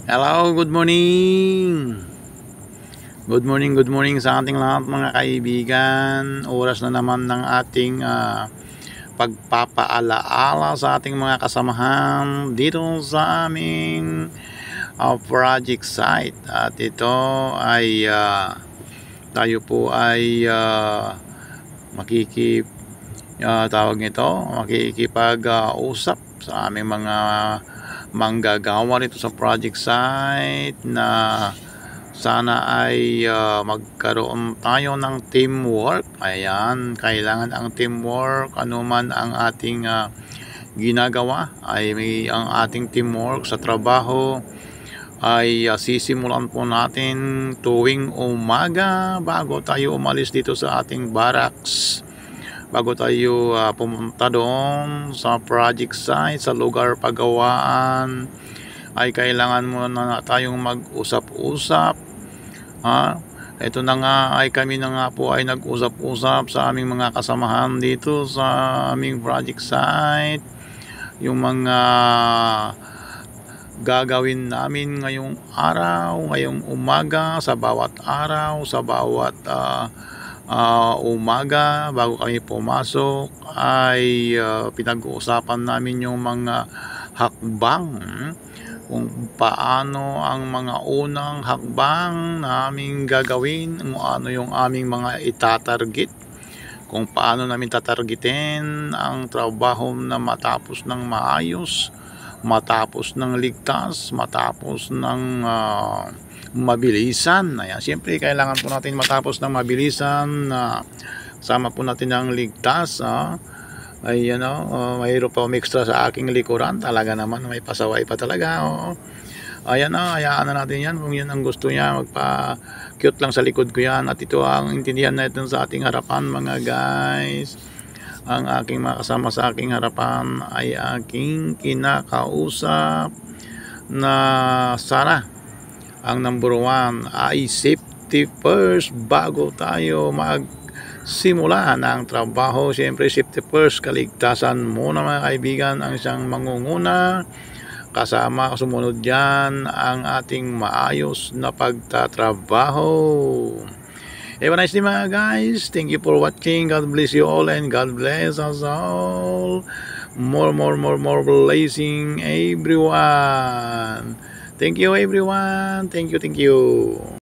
Hello, good morning. Good morning sa ating lahat mga kaibigan. Oras na naman ng ating pagpapaalaala sa ating mga kasamahan dito sa aming project site. At ito ay tayo po ay tawag nito, makikipag-usap sa aming mga manggagawa rito sa project site na sana ay magkaroon tayo ng teamwork. Ayan, kailangan ang teamwork, anuman ang ating ginagawa ay ang ating teamwork sa trabaho ay sisimulan po natin tuwing umaga bago tayo umalis dito sa ating barracks, bago tayo pumunta doon sa project site, sa lugar paggawaan, ay kailangan muna tayong mag-usap-usap. Ito na nga ay kami na nga po ay nag-usap-usap sa aming mga kasamahan dito sa aming project site, yung mga gagawin namin ngayong araw, ngayong umaga, sa bawat araw, sa bawat umaga bago kami pumasok ay pinag-uusapan namin yung mga hakbang, kung paano ang mga unang hakbang naming gagawin, kung ano yung aming mga itatarget, kung paano namin tatargetin ang trabaho na matapos ng maayos, matapos ng ligtas, matapos ng mabilisan. Ayan, siyempre kailangan po natin matapos ng mabilisan, sama po natin ang ligtas. Ay mayroon pa extra sa aking likuran, talaga naman may pasaway pa talaga. Ayan, hayaan na natin yan kung yan ang gusto niya, magpa-cute lang sa likod ko yan. At ito ang intindihan natin sa ating harapan mga guys. Ang aking mga kasama sa aking harapan ay aking kinakausap na sana ang number 1 ay safety first bago tayo magsimula ng trabaho. Siyempre safety first, kaligtasan muna mga kaibigan ang isang mangunguna, kasama sumunod dyan ang ating maayos na pagtatrabaho. Have a nice day mga guys. Thank you for watching. God bless you all and God bless us all. More blessing everyone. Thank you everyone. Thank you.